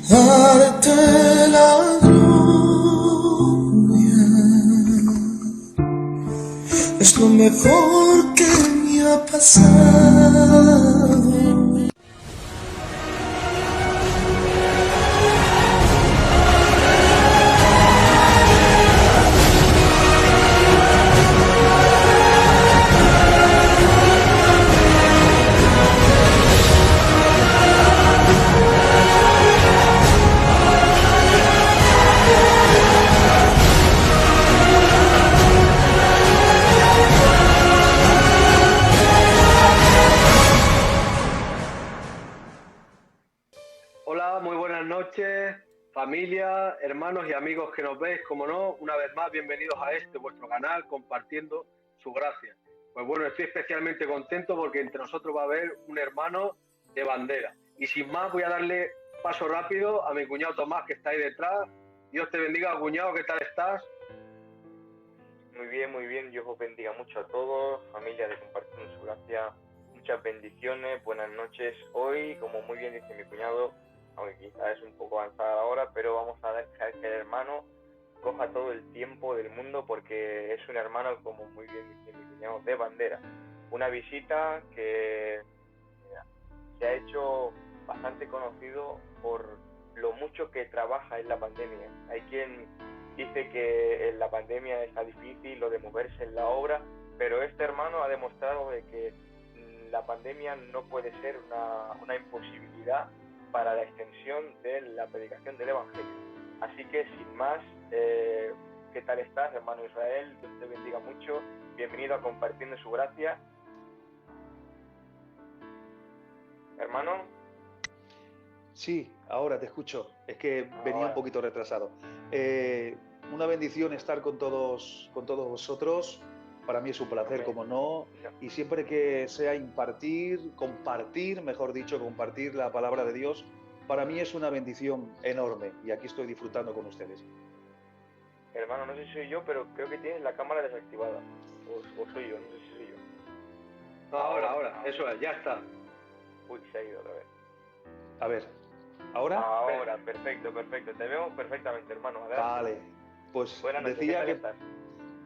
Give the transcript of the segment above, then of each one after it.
darte la gloria. Es lo mejor que me ha pasado. Hola, muy buenas noches, familia, hermanos y amigos que nos veis, como no, una vez más, bienvenidos a este vuestro canal, compartiendo su gracia. Pues bueno, estoy especialmente contento porque entre nosotros va a haber un hermano de bandera. Y sin más, voy a darle paso rápido a mi cuñado Tomás, que está ahí detrás. Dios te bendiga, cuñado, ¿qué tal estás? Muy bien, Dios os bendiga mucho a todos, familia de Compartiendo su Gracia, muchas bendiciones, buenas noches. Hoy, como muy bien dice mi cuñado, aunque quizás es un poco avanzada la hora, pero vamos a dejar que el hermano coja todo el tiempo del mundo porque es un hermano, como muy bien dice mi cuñado, de bandera. Una visita que se ha hecho bastante conocido por lo mucho que trabaja en la pandemia. Hay quien dice que en la pandemia está difícil lo de moverse en la obra, pero este hermano ha demostrado de que la pandemia no puede ser una imposibilidad para la extensión de la predicación del Evangelio. Así que sin más, ¿qué tal estás, hermano Israel? Dios te bendiga mucho. Bienvenido a Compartiendo su Gracia. Hermano. Sí, ahora te escucho. Es que venía un poquito retrasado. Una bendición estar con todos vosotros. Para mí es un placer, como no. Y siempre que sea compartir, mejor dicho, compartir la palabra de Dios, para mí es una bendición enorme. Y aquí estoy disfrutando con ustedes. Hermano, no sé si soy yo, pero creo que tienes la cámara desactivada. O soy yo, no sé si soy yo. No, ahora, eso es, ya está. Uy, se ha ido otra vez. A ver, ¿ahora? Ahora, perfecto. Te vemos perfectamente, hermano. Adelante. Vale, pues buenas noches, decía ¿qué que... tal estás?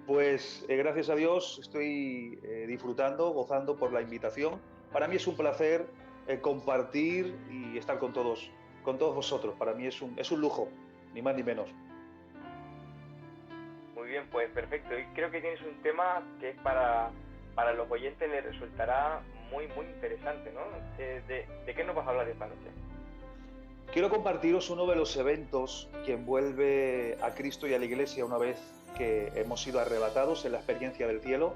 Pues gracias a Dios estoy disfrutando, gozando por la invitación. Para mí es un placer compartir y estar con todos vosotros. Para mí es un lujo, ni más ni menos. Muy bien, pues perfecto. Y creo que tienes un tema que es para los oyentes les resultará muy interesante, ¿no? ¿De qué nos vas a hablar esta noche? Quiero compartiros uno de los eventos que envuelve a Cristo y a la Iglesia una vez que hemos sido arrebatados en la experiencia del cielo.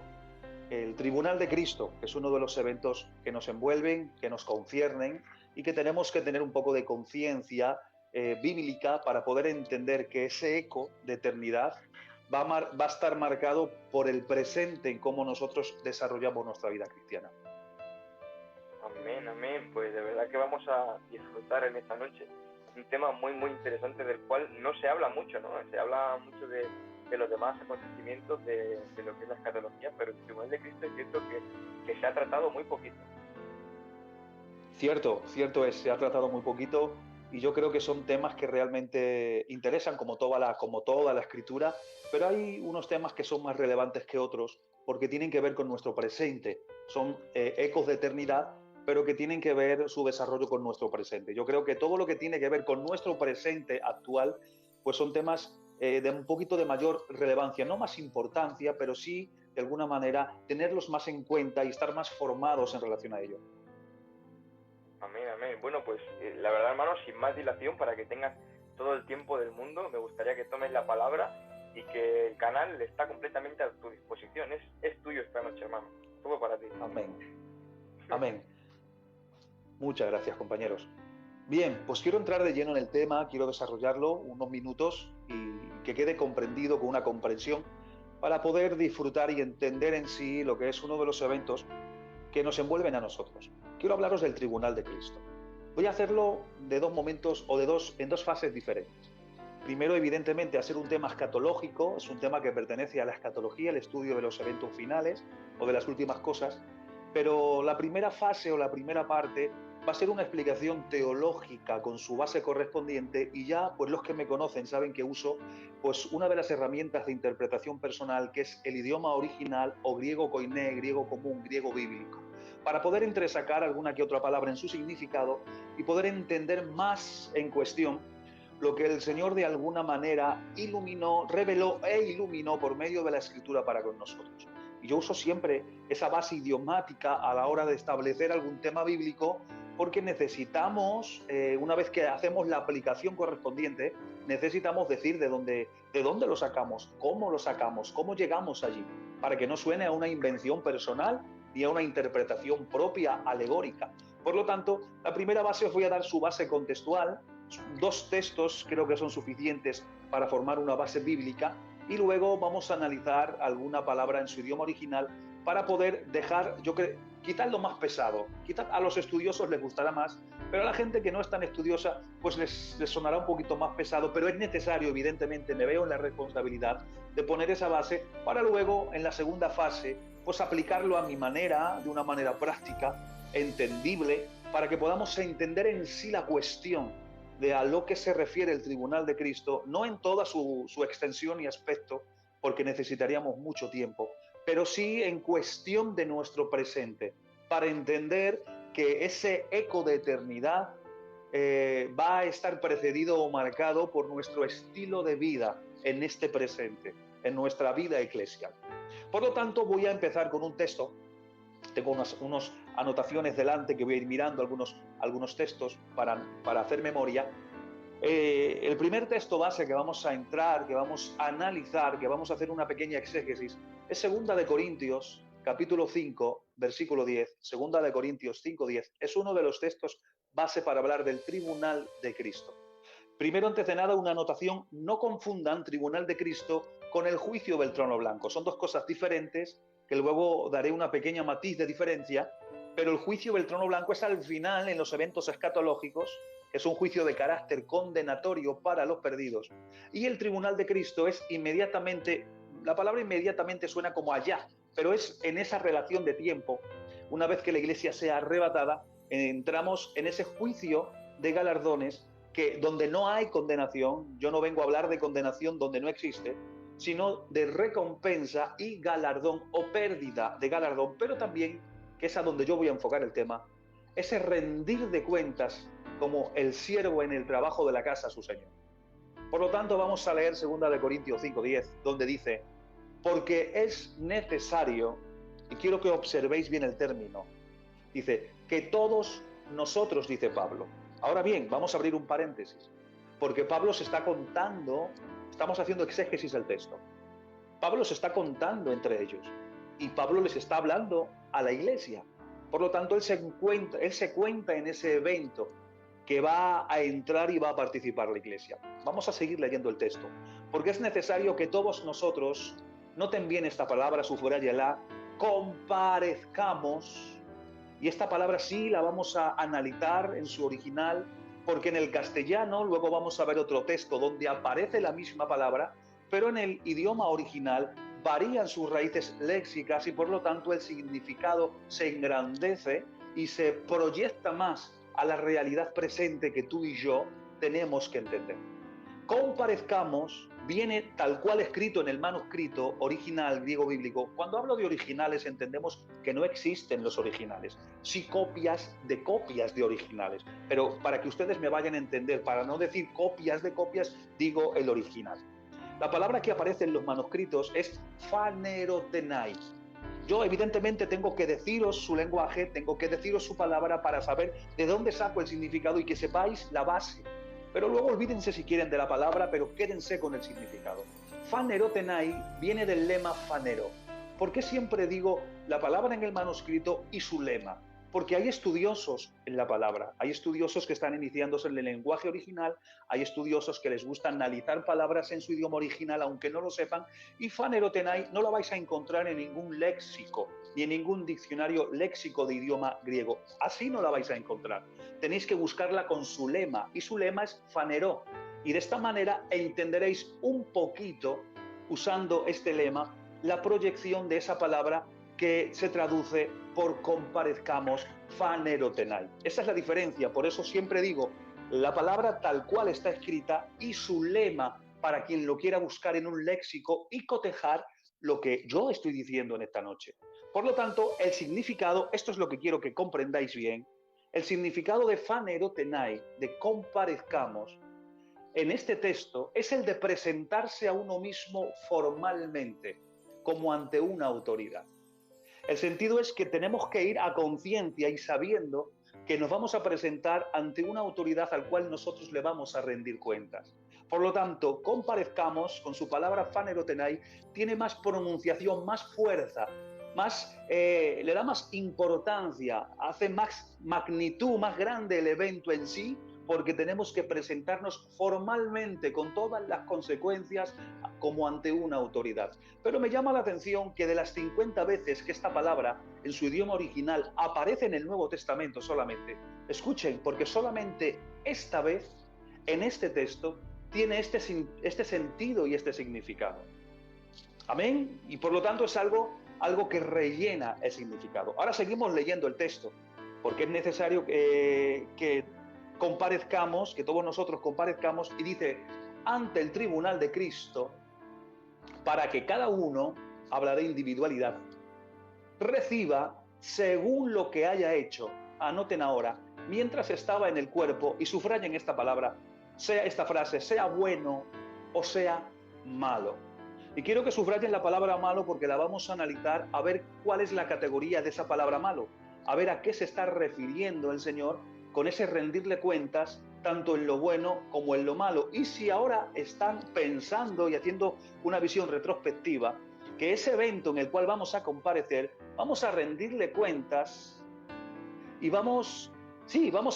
El Tribunal de Cristo, que es uno de los eventos que nos envuelven, que nos conciernen y que tenemos que tener un poco de conciencia bíblica para poder entender que ese eco de eternidad va a estar marcado por el presente en cómo nosotros desarrollamos nuestra vida cristiana. Amén. Pues de verdad que vamos a disfrutar en esta noche. Un tema muy interesante del cual no se habla mucho, ¿no? Se habla mucho de los demás acontecimientos de lo que es la escatología, pero el Tribunal de Cristo es cierto que se ha tratado muy poquito. Cierto es, se ha tratado muy poquito y yo creo que son temas que realmente interesan como toda la escritura, pero hay unos temas que son más relevantes que otros porque tienen que ver con nuestro presente, son ecos de eternidad, pero que tienen que ver su desarrollo con nuestro presente. Yo creo que todo lo que tiene que ver con nuestro presente actual, pues son temas de un poquito de mayor relevancia, no más importancia, pero sí, de alguna manera, tenerlos más en cuenta y estar más formados en relación a ello. Amén. Bueno, pues la verdad, hermano, sin más dilación, para que tengas todo el tiempo del mundo, me gustaría que tomes la palabra y que el canal está completamente a tu disposición. Es tuyo esta noche, hermano. Todo para ti. Amén. Muchas gracias, compañeros. Bien, pues quiero entrar de lleno en el tema, quiero desarrollarlo unos minutos y que quede comprendido con una comprensión para poder disfrutar y entender en sí lo que es uno de los eventos que nos envuelven a nosotros. Quiero hablaros del Tribunal de Cristo. Voy a hacerlo de dos momentos o en dos fases diferentes. Primero, evidentemente, hacer un tema escatológico, es un tema que pertenece a la escatología, el estudio de los eventos finales o de las últimas cosas, pero la primera fase o la primera parte va a ser una explicación teológica con su base correspondiente y ya pues los que me conocen saben que uso pues una de las herramientas de interpretación personal que es el idioma original o griego koiné, griego común, griego bíblico, para poder entresacar alguna que otra palabra en su significado y poder entender más en cuestión lo que el Señor de alguna manera iluminó, reveló e iluminó por medio de la Escritura para con nosotros. Y yo uso siempre esa base idiomática a la hora de establecer algún tema bíblico porque necesitamos, una vez que hacemos la aplicación correspondiente, necesitamos decir de dónde lo sacamos, cómo llegamos allí, para que no suene a una invención personal ni a una interpretación propia, alegórica. Por lo tanto, la primera base os voy a dar su base contextual. 2 textos creo que son suficientes para formar una base bíblica y luego vamos a analizar alguna palabra en su idioma original para poder dejar, quitar lo más pesado. Quizás a los estudiosos les gustará más, pero a la gente que no es tan estudiosa pues les sonará un poquito más pesado, pero es necesario, evidentemente, me veo en la responsabilidad de poner esa base para luego en la segunda fase pues aplicarlo a mi manera, de una manera práctica, entendible, para que podamos entender en sí la cuestión de a lo que se refiere el Tribunal de Cristo, no en toda su extensión y aspecto, porque necesitaríamos mucho tiempo, pero sí en cuestión de nuestro presente, para entender que ese eco de eternidad va a estar precedido o marcado por nuestro estilo de vida en este presente, en nuestra vida eclesial. Por lo tanto, voy a empezar con un texto. Tengo unas anotaciones delante que voy a ir mirando algunos textos para hacer memoria. El primer texto base que vamos a entrar, que vamos a analizar, que vamos a hacer una pequeña exégesis, es 2 de Corintios, capítulo 5, versículo 10. 2 de Corintios 5, 10. Es uno de los textos base para hablar del Tribunal de Cristo. Primero, antes de nada, una anotación: no confundan Tribunal de Cristo con el juicio del trono blanco. Son 2 cosas diferentes, que luego daré una pequeña matiz de diferencia, pero el juicio del trono blanco es al final, en los eventos escatológicos, es un juicio de carácter condenatorio para los perdidos. Y el Tribunal de Cristo es inmediatamente, la palabra inmediatamente suena como allá, pero es en esa relación de tiempo. Una vez que la iglesia sea arrebatada, entramos en ese juicio de galardones donde no hay condenación. Yo no vengo a hablar de condenación donde no existe, sino de recompensa y galardón o pérdida de galardón, pero también, que es a donde yo voy a enfocar el tema, ese rendir de cuentas como el siervo en el trabajo de la casa a su Señor. Por lo tanto, vamos a leer 2 de Corintios 5:10, donde dice: porque es necesario, y quiero que observéis bien el término, dice, que todos nosotros, dice Pablo. Ahora bien, vamos a abrir un paréntesis, porque Pablo se está contando. Estamos haciendo exégesis del texto. Pablo se está contando entre ellos y Pablo les está hablando a la iglesia. Por lo tanto, él se cuenta en ese evento que va a entrar y va a participar la iglesia. Vamos a seguir leyendo el texto, porque es necesario que todos nosotros, noten bien esta palabra, subrayala, comparezcamos, y esta palabra sí la vamos a analizar en su original, porque en el castellano luego vamos a ver otro texto donde aparece la misma palabra, pero en el idioma original varían sus raíces léxicas y por lo tanto el significado se engrandece y se proyecta más a la realidad presente que tú y yo tenemos que entender. Comparezcamos viene tal cual escrito en el manuscrito original griego bíblico. Cuando hablo de originales entendemos que no existen los originales, sí copias de originales. Pero para que ustedes me vayan a entender, para no decir copias de copias, digo el original. La palabra que aparece en los manuscritos es phanerotenai. Yo evidentemente tengo que deciros su lenguaje, tengo que deciros su palabra para saber de dónde saco el significado y que sepáis la base. Pero luego olvídense si quieren de la palabra, pero quédense con el significado. Phanerotenai viene del lema phanero. ¿Por qué siempre digo la palabra en el manuscrito y su lema? Porque hay estudiosos en la palabra, hay estudiosos que están iniciándose en el lenguaje original, hay estudiosos que les gusta analizar palabras en su idioma original aunque no lo sepan, y phanerotenai no la vais a encontrar en ningún léxico, ni en ningún diccionario léxico de idioma griego. Así no la vais a encontrar. Tenéis que buscarla con su lema, y su lema es phanero. Y de esta manera entenderéis un poquito, usando este lema, la proyección de esa palabra que se traduce por comparezcamos, fanerotenai. Esa es la diferencia, por eso siempre digo, la palabra tal cual está escrita y su lema para quien lo quiera buscar en un léxico y cotejar lo que yo estoy diciendo en esta noche. Por lo tanto, el significado, esto es lo que quiero que comprendáis bien, el significado de fanerotenai, de comparezcamos, en este texto es el de presentarse a uno mismo formalmente, como ante una autoridad. El sentido es que tenemos que ir a conciencia y sabiendo que nos vamos a presentar ante una autoridad al cual nosotros le vamos a rendir cuentas. Por lo tanto, comparezcamos, con su palabra fanerotenai, tiene más pronunciación, más fuerza, le da más importancia, hace más magnitud, más grande el evento en sí, porque tenemos que presentarnos formalmente con todas las consecuencias como ante una autoridad. Pero me llama la atención que de las 50 veces que esta palabra en su idioma original aparece en el Nuevo Testamento solamente, escuchen, porque solamente esta vez en este texto tiene este sentido y este significado. Amén. Y por lo tanto es algo que rellena el significado. Ahora seguimos leyendo el texto, porque es necesario que comparezcamos, que todos nosotros comparezcamos, y dice, ante el tribunal de Cristo, para que cada uno, habla de individualidad, reciba según lo que haya hecho, anoten ahora, mientras estaba en el cuerpo, y subrayen esta palabra, esta frase, sea bueno o sea malo. Y quiero que subrayen la palabra malo porque la vamos a analizar a ver cuál es la categoría de esa palabra malo, a ver a qué se está refiriendo el Señor con ese rendirle cuentas tanto en lo bueno como en lo malo. Y si ahora están pensando y haciendo una visión retrospectiva, que ese evento en el cual vamos a comparecer, vamos a rendirle cuentas y vamos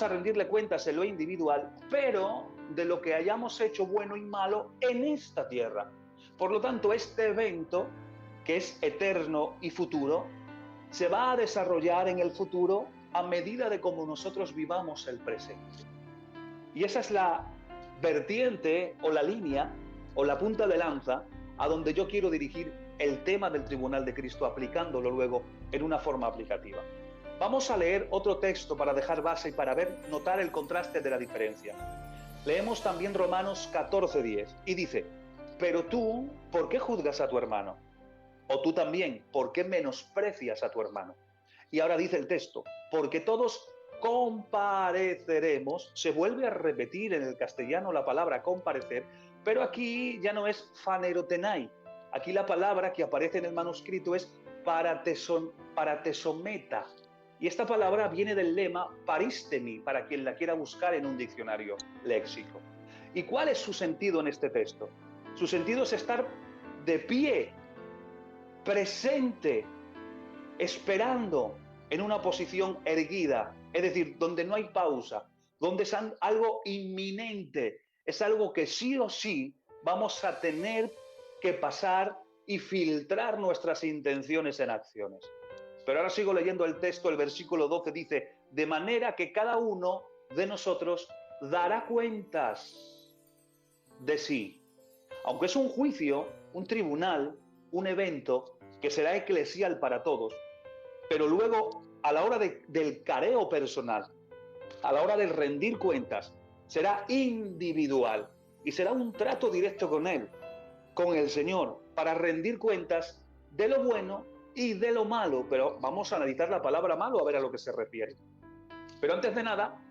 a rendirle cuentas en lo individual, pero de lo que hayamos hecho bueno y malo en esta tierra. Por lo tanto, este evento, que es eterno y futuro, se va a desarrollar en el futuro a medida de cómo nosotros vivamos el presente. Y esa es la vertiente o la línea o la punta de lanza a donde yo quiero dirigir el tema del Tribunal de Cristo, aplicándolo luego en una forma aplicativa. Vamos a leer otro texto para dejar base y para notar el contraste de la diferencia. Leemos también Romanos 14:10 y dice, pero tú, ¿por qué juzgas a tu hermano? O tú también, ¿por qué menosprecias a tu hermano? Y ahora dice el texto, porque todos compareceremos, se vuelve a repetir en el castellano la palabra comparecer, pero aquí ya no es fanerotenai, aquí la palabra que aparece en el manuscrito es paratesometa, y esta palabra viene del lema paristemi, para quien la quiera buscar en un diccionario léxico. ¿Y cuál es su sentido en este texto? Su sentido es estar de pie, presente, esperando en una posición erguida, es decir, donde no hay pausa, donde es algo inminente, es algo que sí o sí vamos a tener que pasar y filtrar nuestras intenciones en acciones. Pero ahora sigo leyendo el texto, el versículo 12 dice, de manera que cada uno de nosotros dará cuentas de sí. Aunque es un juicio, un tribunal, un evento que será eclesial para todos, pero luego a la hora del careo personal, a la hora de rendir cuentas, será individual y será un trato directo con Él, con el Señor, para rendir cuentas de lo bueno y de lo malo. Pero vamos a analizar la palabra malo a ver a lo que se refiere. Pero antes de nada,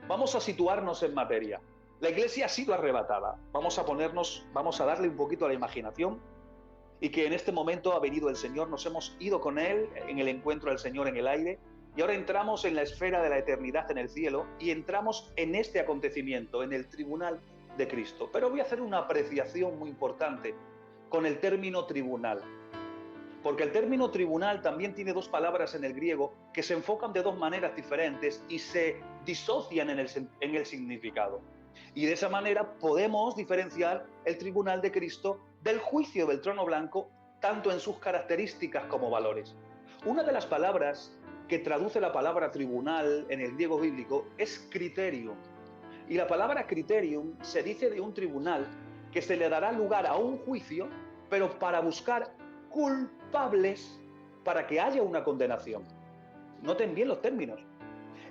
vamos a situarnos en materia. La iglesia ha sido arrebatada. Vamos a darle un poquito a la imaginación y que en este momento ha venido el Señor, nos hemos ido con Él en el encuentro del Señor en el aire y ahora entramos en la esfera de la eternidad en el cielo y entramos en este acontecimiento, en el tribunal de Cristo. Pero voy a hacer una apreciación muy importante con el término tribunal, porque el término tribunal también tiene dos palabras en el griego que se enfocan de dos maneras diferentes y se disocian en el significado. Y de esa manera podemos diferenciar el tribunal de Cristo del juicio del trono blanco, tanto en sus características como valores. Una de las palabras que traduce la palabra tribunal en el griego bíblico es criterium. Y la palabra criterium se dice de un tribunal que se le dará lugar a un juicio, pero para buscar culpables para que haya una condenación. Noten bien los términos.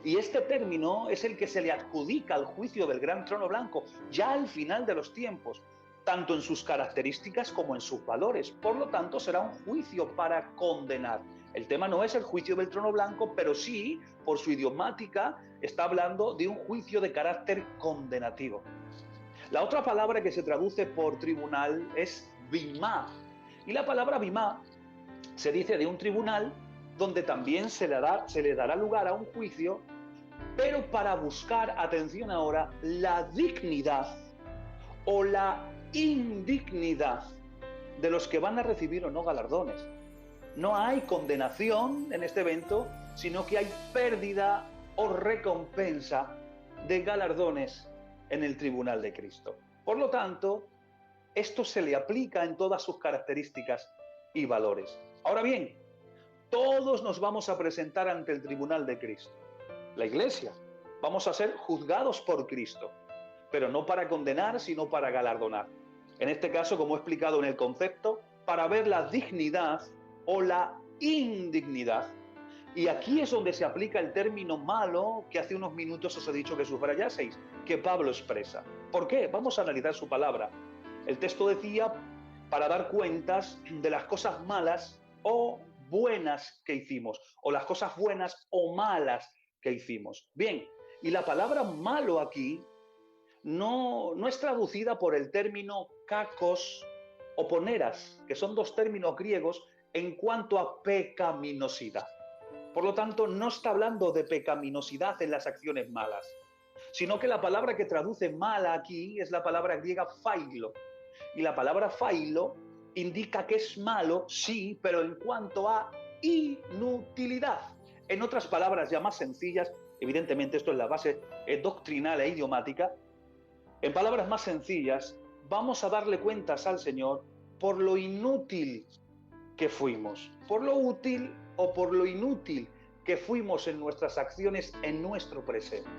Y este término es el que se le adjudica al juicio del gran trono blanco, ya al final de los tiempos, tanto en sus características como en sus valores. Por lo tanto, será un juicio para condenar. El tema no es el juicio del trono blanco, pero sí, por su idiomática, está hablando de un juicio de carácter condenativo. La otra palabra que se traduce por tribunal es bimá. Y la palabra bimá se dice de un tribunal donde también se le dará lugar a un juicio, pero para buscar, atención ahora, la dignidad o la indignidad de los que van a recibir o no galardones. No hay condenación en este evento, sino que hay pérdida o recompensa de galardones en el tribunal de Cristo. Por lo tanto, esto se le aplica en todas sus características y valores. Ahora bien, todos nos vamos a presentar ante el tribunal de Cristo. La iglesia, vamos a ser juzgados por Cristo, pero no para condenar, sino para galardonar. En este caso, como he explicado en el concepto, para ver la dignidad o la indignidad. Y aquí es donde se aplica el término malo que hace unos minutos os he dicho que subrayaseis, que Pablo expresa. ¿Por qué? Vamos a analizar su palabra. El texto decía para dar cuentas de las cosas malas o buenas que hicimos, o las cosas buenas o malas que hicimos. Bien, y la palabra malo aquí no es traducida por el término kakos o poneras, que son dos términos griegos en cuanto a pecaminosidad. Por lo tanto, no está hablando de pecaminosidad en las acciones malas, sino que la palabra que traduce mala aquí es la palabra griega phailo. Y la palabra phailo indica que es malo, sí, pero en cuanto a inutilidad. En otras palabras ya más sencillas, evidentemente esto es la base doctrinal e idiomática, en palabras más sencillas, vamos a darle cuentas al Señor por lo inútil que fuimos, por lo útil o por lo inútil que fuimos en nuestras acciones en nuestro presente.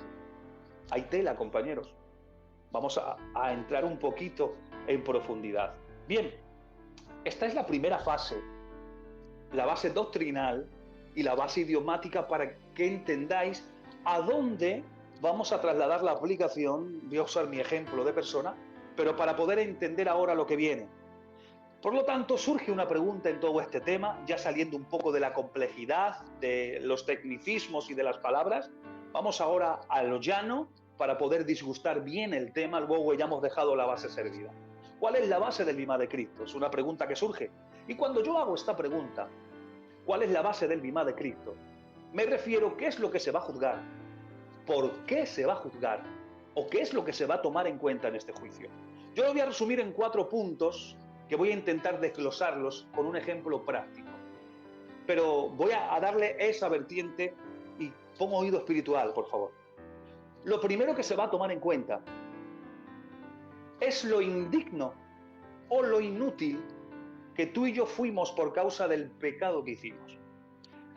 Hay tela, compañeros. Vamos a entrar un poquito en profundidad. Bien, esta es la primera fase, la base doctrinal y la base idiomática para que entendáis a dónde vamos a trasladar la aplicación. Voy a usar mi ejemplo de persona, pero para poder entender ahora lo que viene. Por lo tanto, surge una pregunta en todo este tema, ya saliendo un poco de la complejidad, de los tecnicismos y de las palabras. Vamos ahora a lo llano para poder disgustar bien el tema, luego ya hemos dejado la base servida. ¿Cuál es la base del bimá de Cristo? Es una pregunta que surge. Y cuando yo hago esta pregunta, ¿cuál es la base del bimá de Cristo? Me refiero a qué es lo que se va a juzgar, por qué se va a juzgar, o qué es lo que se va a tomar en cuenta en este juicio. Yo lo voy a resumir en 4 puntos que voy a intentar desglosarlos con un ejemplo práctico. Pero voy a darle esa vertiente y pongo oído espiritual, por favor. Lo primero que se va a tomar en cuenta es lo indigno o lo inútil que tú y yo fuimos por causa del pecado que hicimos.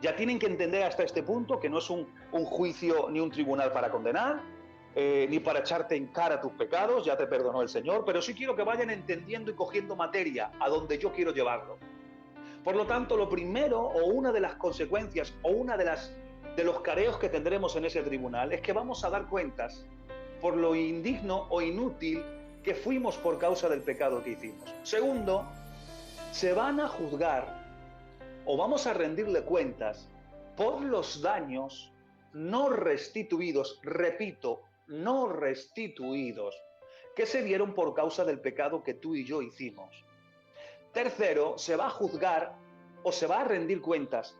Ya tienen que entender hasta este punto que no es un juicio ni un tribunal para condenar, ni para echarte en cara tus pecados, ya te perdonó el Señor, pero sí quiero que vayan entendiendo y cogiendo materia a donde yo quiero llevarlo. Por lo tanto, lo primero o una de las consecuencias o una de los careos que tendremos en ese tribunal es que vamos a dar cuentas por lo indigno o inútil que fuimos por causa del pecado que hicimos. Segundo, se van a juzgar o vamos a rendirle cuentas por los daños no restituidos, repito, no restituidos, que se dieron por causa del pecado que tú y yo hicimos. Tercero, se va a juzgar o se va a rendir cuentas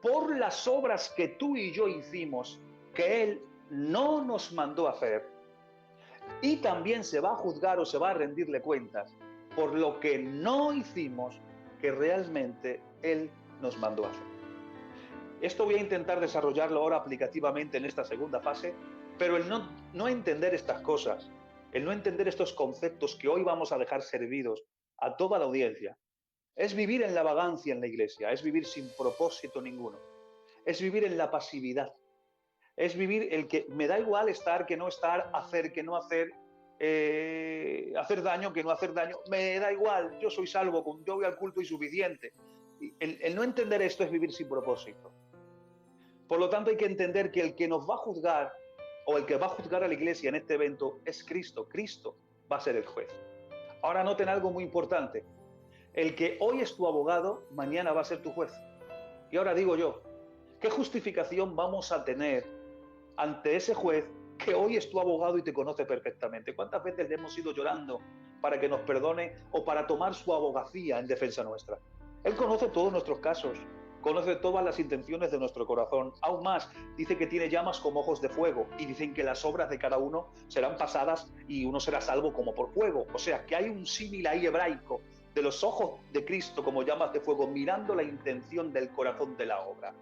por las obras que tú y yo hicimos, que Él no nos mandó a hacer. Y también se va a juzgar o se va a rendirle cuentas por lo que no hicimos, que realmente Él nos mandó a hacer. Esto voy a intentar desarrollarlo ahora aplicativamente en esta segunda fase, pero el no entender estas cosas, el no entender estos conceptos que hoy vamos a dejar servidos a toda la audiencia, es vivir en la vagancia en la iglesia, es vivir sin propósito ninguno, es vivir en la pasividad, es vivir el que me da igual estar, que no estar, hacer, que no hacer, hacer daño, que no hacer daño, me da igual, yo soy salvo, yo voy al culto y suficiente. El no entender esto es vivir sin propósito. Por lo tanto, hay que entender que el que nos va a juzgar, o el que va a juzgar a la iglesia en este evento, es Cristo. Cristo va a ser el juez. Ahora noten algo muy importante. El que hoy es tu abogado, mañana va a ser tu juez. Y ahora digo yo, ¿qué justificación vamos a tener ante ese juez que hoy es tu abogado y te conoce perfectamente? ¿Cuántas veces le hemos ido llorando para que nos perdone o para tomar su abogacía en defensa nuestra? Él conoce todos nuestros casos, conoce todas las intenciones de nuestro corazón. Aún más, dice que tiene llamas como ojos de fuego y dicen que las obras de cada uno serán pasadas y uno será salvo como por fuego. O sea, que hay un símil ahí hebraico de los ojos de Cristo como llamas de fuego, mirando la intención del corazón de la obra.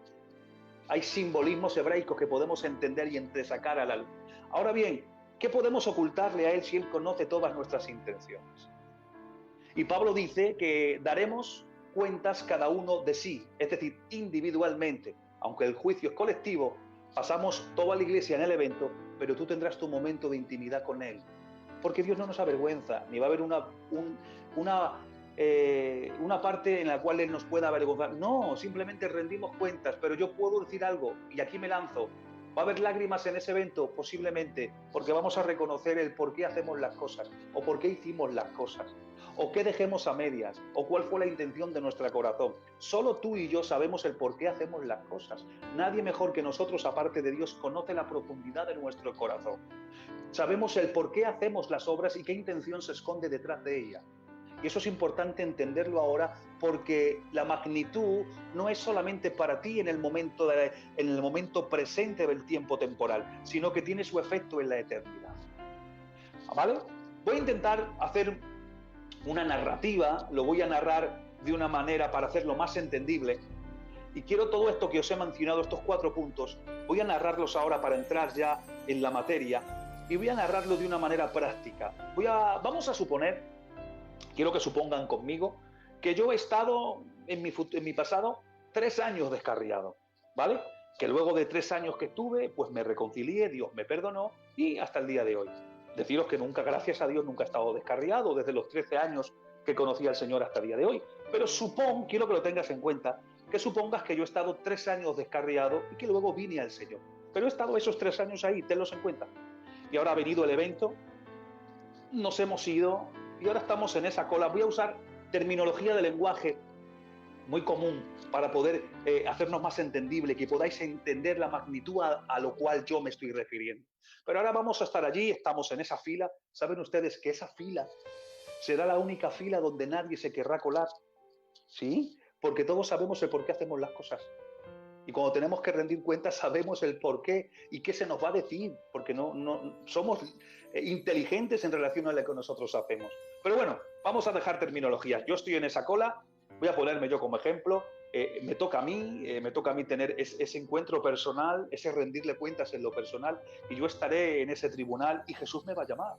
Hay simbolismos hebraicos que podemos entender y entresacar a la luz. Ahora bien, ¿qué podemos ocultarle a Él si Él conoce todas nuestras intenciones? Y Pablo dice que daremos cuentas cada uno de sí, es decir, individualmente. Aunque el juicio es colectivo, pasamos toda la iglesia en el evento, pero tú tendrás tu momento de intimidad con Él. Porque Dios no nos avergüenza, ni va a haber una parte en la cual Él nos pueda avergonzar. No, simplemente rendimos cuentas, pero yo puedo decir algo, y aquí me lanzo. ¿Va a haber lágrimas en ese evento? Posiblemente, porque vamos a reconocer el por qué hacemos las cosas, o por qué hicimos las cosas, o qué dejemos a medias, o cuál fue la intención de nuestro corazón. Solo tú y yo sabemos el por qué hacemos las cosas. Nadie mejor que nosotros, aparte de Dios, conoce la profundidad de nuestro corazón. Sabemos el por qué hacemos las obras y qué intención se esconde detrás de ellas. Y eso es importante entenderlo ahora, porque la magnitud no es solamente para ti en el momento presente del tiempo temporal, sino que tiene su efecto en la eternidad. ¿Vale? Voy a intentar hacer una narrativa, lo voy a narrar de una manera para hacerlo más entendible. Y quiero todo esto que os he mencionado, estos 4 puntos, voy a narrarlos ahora para entrar ya en la materia y voy a narrarlo de una manera práctica. Vamos a suponer, quiero que supongan conmigo, que yo he estado en mi pasado 3 años descarriado, ¿vale? Que luego de 3 años que estuve, pues me reconcilié, Dios me perdonó y hasta el día de hoy. Deciros que nunca, gracias a Dios, nunca he estado descarriado desde los 13 años que conocí al Señor hasta el día de hoy. Pero quiero que lo tengas en cuenta, que supongas que yo he estado 3 años descarriado y que luego vine al Señor. Pero he estado esos 3 años ahí, tenlos en cuenta. Y ahora ha venido el evento, nos hemos ido y ahora estamos en esa cola. Voy a usar terminología de lenguaje muy común para poder hacernos más entendible, que podáis entender la magnitud a lo cual yo me estoy refiriendo. Pero ahora vamos a estar allí, estamos en esa fila. ¿Saben ustedes que esa fila será la única fila donde nadie se querrá colar? ¿Sí? Porque todos sabemos el por qué hacemos las cosas. Y cuando tenemos que rendir cuentas sabemos el por qué y qué se nos va a decir, porque no somos inteligentes en relación a lo que nosotros hacemos. Pero bueno, vamos a dejar terminologías. Yo estoy en esa cola, voy a ponerme yo como ejemplo. Me toca a mí tener ese encuentro personal, ese rendirle cuentas en lo personal, y yo estaré en ese tribunal y Jesús me va a llamar.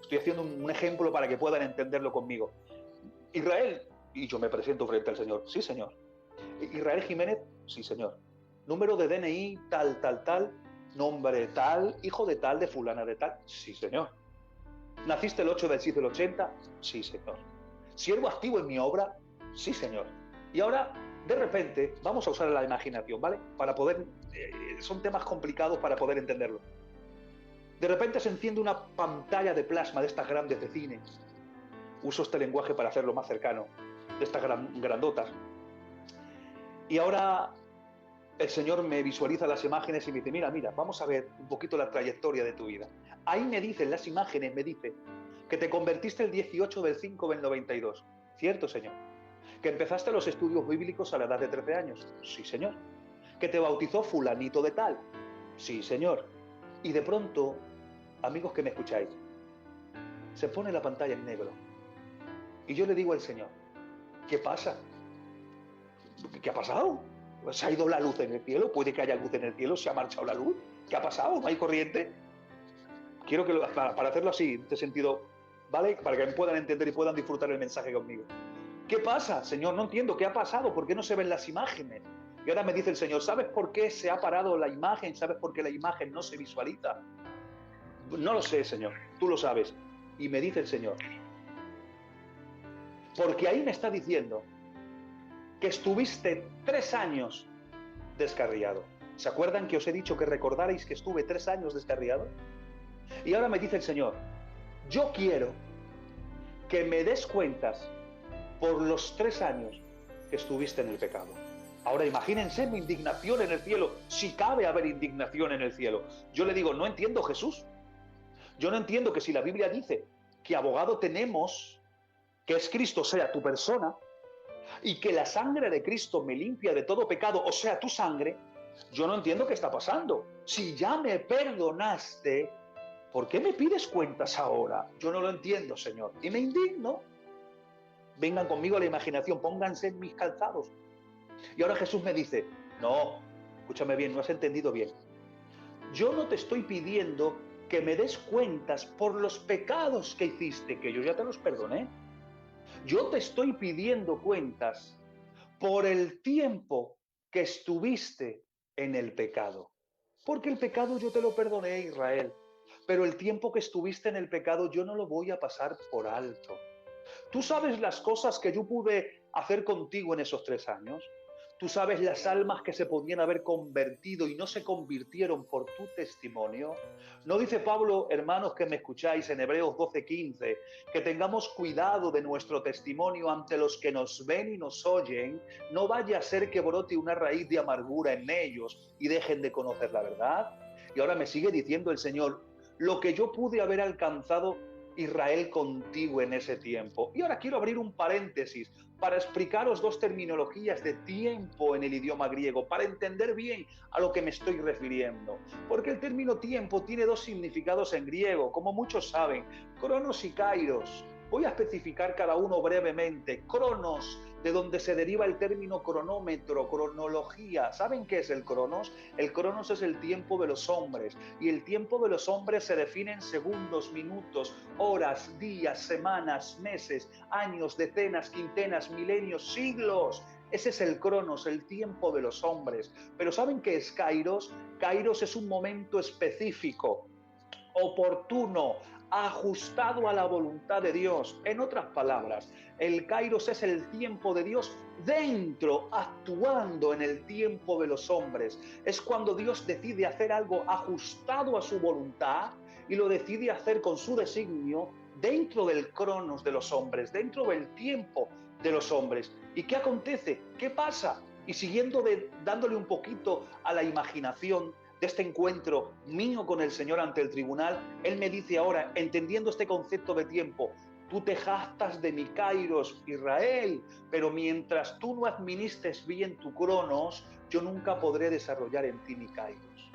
Estoy haciendo un ejemplo para que puedan entenderlo conmigo. Israel, y yo me presento frente al Señor. Sí, Señor. Israel Jiménez, sí, Señor. Número de DNI, tal, nombre tal, hijo de tal, de fulana de tal, sí, Señor. ¿Naciste el 8 del 6 del 80? Sí, Señor. ¿Siervo activo en mi obra? Sí, Señor. Y ahora, de repente, vamos a usar la imaginación, ¿vale? Para poder, son temas complicados para poder entenderlo. De repente se enciende una pantalla de plasma de estas grandes de cine. Uso este lenguaje para hacerlo más cercano, de estas grandotas. Y ahora el Señor me visualiza las imágenes y me dice, mira, vamos a ver un poquito la trayectoria de tu vida. Ahí me dicen las imágenes, me dice que te convertiste el 18 del 5 del 92. ¿Cierto, Señor? Que empezaste los estudios bíblicos a la edad de 13 años. Sí, Señor. Que te bautizó fulanito de tal. Sí, Señor. Y de pronto, amigos que me escucháis, se pone la pantalla en negro. Y yo le digo al Señor, ¿qué pasa? ¿Qué ha pasado? ¿Se ha ido la luz en el cielo? ¿Puede que haya luz en el cielo? ¿Se ha marchado la luz? ¿Qué ha pasado? ¿No hay corriente? Quiero que para hacerlo así, en este sentido, ¿vale? Para que me puedan entender y puedan disfrutar el mensaje conmigo. ¿Qué pasa, Señor? No entiendo. ¿Qué ha pasado? ¿Por qué no se ven las imágenes? Y ahora me dice el Señor, ¿sabes por qué se ha parado la imagen? ¿Sabes por qué la imagen no se visualiza? No lo sé, Señor. Tú lo sabes. Y me dice el Señor, porque ahí me está diciendo que estuviste 3 años descarriado. ¿Se acuerdan que os he dicho que recordarais que estuve 3 años descarriado? Y ahora me dice el Señor, yo quiero que me des cuentas por los 3 años que estuviste en el pecado. Ahora imagínense mi indignación en el cielo, si cabe haber indignación en el cielo. Yo le digo, no entiendo, Jesús. Yo no entiendo que si la Biblia dice que abogado tenemos, que es Cristo, sea tu persona, y que la sangre de Cristo me limpia de todo pecado, o sea, tu sangre, yo no entiendo qué está pasando. Si ya me perdonaste, ¿por qué me pides cuentas ahora? Yo no lo entiendo, Señor. Y me indigno. Vengan conmigo a la imaginación, pónganse en mis calzados. Y ahora Jesús me dice, no, escúchame bien, no has entendido bien. Yo no te estoy pidiendo que me des cuentas por los pecados que hiciste, que yo ya te los perdoné. Yo te estoy pidiendo cuentas por el tiempo que estuviste en el pecado. Porque el pecado yo te lo perdoné, Israel. Pero el tiempo que estuviste en el pecado yo no lo voy a pasar por alto. ¿Tú sabes las cosas que yo pude hacer contigo en esos 3 años? ¿Tú sabes las almas que se podían haber convertido y no se convirtieron por tu testimonio? ¿No dice Pablo, hermanos que me escucháis en Hebreos 12:15, que tengamos cuidado de nuestro testimonio ante los que nos ven y nos oyen? No vaya a ser que brote una raíz de amargura en ellos y dejen de conocer la verdad. Y ahora me sigue diciendo el Señor, lo que yo pude haber alcanzado Israel contigo en ese tiempo. Y ahora quiero abrir un paréntesis para explicaros 2 terminologías de tiempo en el idioma griego, para entender bien a lo que me estoy refiriendo. Porque el término tiempo tiene 2 significados en griego, como muchos saben, cronos y kairos. Voy a especificar cada uno brevemente. Cronos, de donde se deriva el término cronómetro, cronología. ¿Saben qué es el cronos? El cronos es el tiempo de los hombres, y el tiempo de los hombres se define en segundos, minutos, horas, días, semanas, meses, años, decenas, quintenas, milenios, siglos. Ese es el cronos, el tiempo de los hombres. Pero ¿saben qué es kairos? Kairos es un momento específico, oportuno, ajustado a la voluntad de Dios. En otras palabras, el kairos es el tiempo de Dios dentro, actuando en el tiempo de los hombres. Es cuando Dios decide hacer algo ajustado a su voluntad y lo decide hacer con su designio dentro del cronos de los hombres, dentro del tiempo de los hombres. ¿Y qué acontece? ¿Qué pasa? Y siguiendo dándole un poquito a la imaginación de este encuentro mío con el Señor ante el tribunal, Él me dice ahora, entendiendo este concepto de tiempo, tú te jactas de mi kairos, Israel, pero mientras tú no administres bien tu cronos, yo nunca podré desarrollar en ti mi kairos.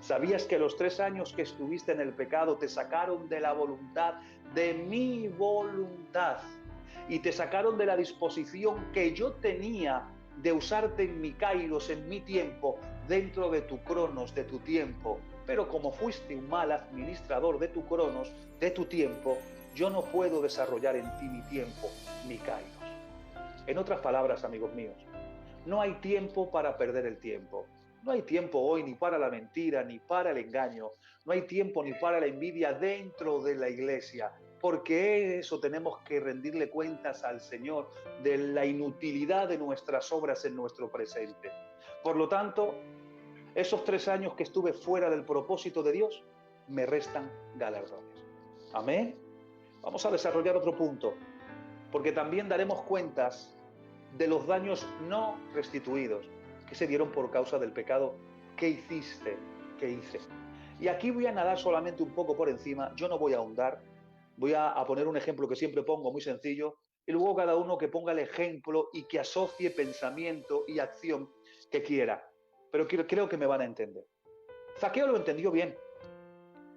¿Sabías que los 3 años que estuviste en el pecado te sacaron de la voluntad, de mi voluntad, y te sacaron de la disposición que yo tenía de usarte en mi kairos, en mi tiempo, dentro de tu cronos, de tu tiempo? Pero como fuiste un mal administrador de tu cronos, de tu tiempo, yo no puedo desarrollar en ti mi tiempo, mi kairos. En otras palabras, amigos míos, no hay tiempo para perder el tiempo. No hay tiempo hoy ni para la mentira, ni para el engaño. No hay tiempo ni para la envidia dentro de la iglesia. Porque eso tenemos que rendirle cuentas al Señor de la inutilidad de nuestras obras en nuestro presente. Por lo tanto, esos 3 años que estuve fuera del propósito de Dios, me restan galardones. Amén. Vamos a desarrollar otro punto, porque también daremos cuentas de los daños no restituidos que se dieron por causa del pecado que hiciste, que hice. Y aquí voy a nadar solamente un poco por encima, yo no voy a ahondar. Voy a poner un ejemplo que siempre pongo, muy sencillo, y luego cada uno que ponga el ejemplo y que asocie pensamiento y acción que quiera. Pero creo que me van a entender. Zaqueo lo entendió bien.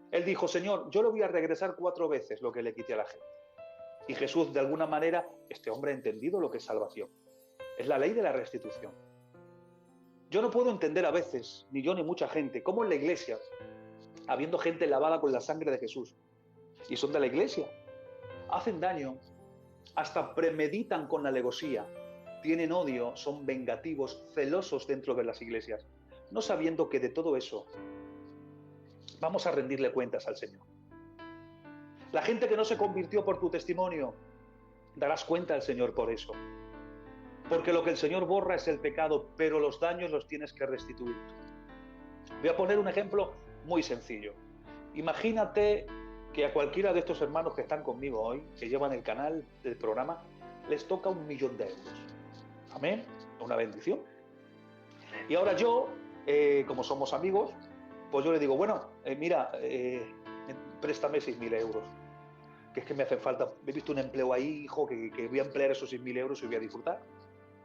Él dijo, Señor, yo le voy a regresar 4 veces lo que le quité a la gente. Y Jesús, de alguna manera, este hombre ha entendido lo que es salvación. Es la ley de la restitución. Yo no puedo entender a veces, ni yo ni mucha gente, cómo en la iglesia, habiendo gente lavada con la sangre de Jesús, y son de la iglesia, hacen daño, hasta premeditan con alevosía, tienen odio, son vengativos, celosos dentro de las iglesias, no sabiendo que de todo eso vamos a rendirle cuentas al Señor. La gente que no se convirtió por tu testimonio, darás cuenta al Señor por eso. Porque lo que el Señor borra es el pecado, pero los daños los tienes que restituir tú. Voy a poner un ejemplo muy sencillo. Imagínate que a cualquiera de estos hermanos que están conmigo hoy, que llevan el canal del programa, les toca 1.000.000 de euros. Amén. Una bendición. Y ahora yo, como somos amigos, pues yo le digo, bueno, mira, préstame 6.000 euros. Que es que me hacen falta. He visto un empleo ahí, hijo, que voy a emplear esos 6.000 euros y voy a disfrutar.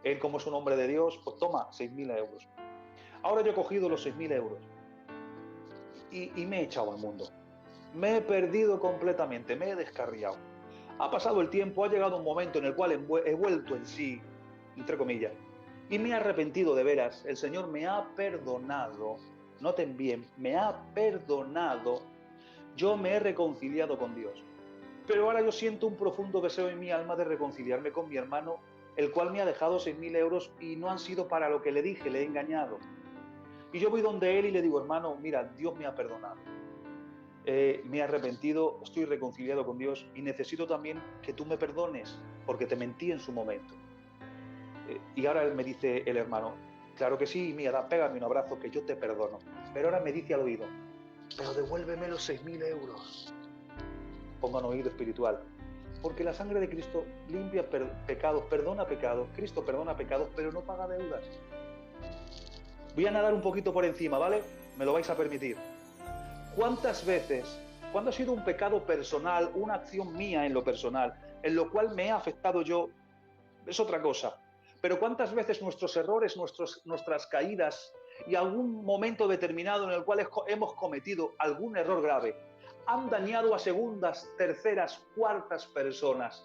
Él, como es un hombre de Dios, pues toma 6.000 euros. Ahora yo he cogido los 6.000 euros y me he echado al mundo. Me he perdido completamente, me he descarriado. Ha pasado el tiempo, ha llegado un momento en el cual he vuelto en sí, entre comillas, y me he arrepentido de veras. El Señor me ha perdonado. Noten bien, me ha perdonado. Yo me he reconciliado con Dios. Pero ahora yo siento un profundo deseo en mi alma de reconciliarme con mi hermano, el cual me ha dejado 6.000 euros y no han sido para lo que le dije, le he engañado. Y yo voy donde él y le digo, hermano, mira, Dios me ha perdonado. Me he arrepentido, estoy reconciliado con Dios y necesito también que tú me perdones, porque te mentí en su momento. Y ahora me dice el hermano, claro que sí, mira, pégame un abrazo que yo te perdono. Pero ahora me dice al oído, pero devuélveme los 6.000 euros. Pongan oído espiritual. Porque la sangre de Cristo limpia pecados, perdona pecados. Cristo perdona pecados, pero no paga deudas. Voy a nadar un poquito por encima, ¿vale? Me lo vais a permitir. ¿Cuántas veces, cuando ha sido un pecado personal, una acción mía en lo personal, en lo cual me he afectado yo, es otra cosa? Pero ¿cuántas veces nuestros errores, nuestras caídas y algún momento determinado en el cual hemos cometido algún error grave han dañado a segundas, terceras, cuartas personas?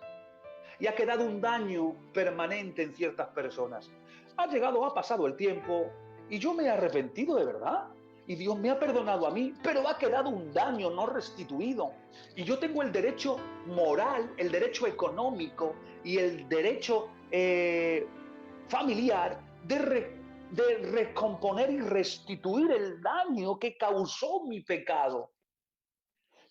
Y ha quedado un daño permanente en ciertas personas. Ha pasado el tiempo y yo me he arrepentido de verdad. Y Dios me ha perdonado a mí, pero ha quedado un daño no restituido. Y yo tengo el derecho moral, el derecho económico y el derecho familiar de recomponer y restituir el daño que causó mi pecado.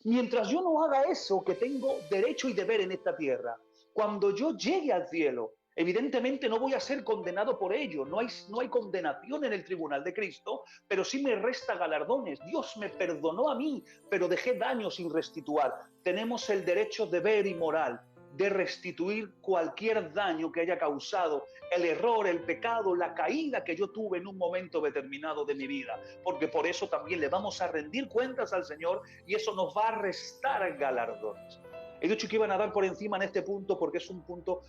Mientras yo no haga eso que tengo derecho y deber en esta tierra, cuando yo llegue al cielo, evidentemente no voy a ser condenado por ello, no hay condenación en el tribunal de Cristo, pero sí me resta galardones. Dios me perdonó a mí, pero dejé daño sin restituir. Tenemos el derecho, deber y moral de restituir cualquier daño que haya causado el error, el pecado, la caída que yo tuve en un momento determinado de mi vida, porque por eso también le vamos a rendir cuentas al Señor y eso nos va a restar galardones. He dicho que iban a dar por encima en este punto porque es un punto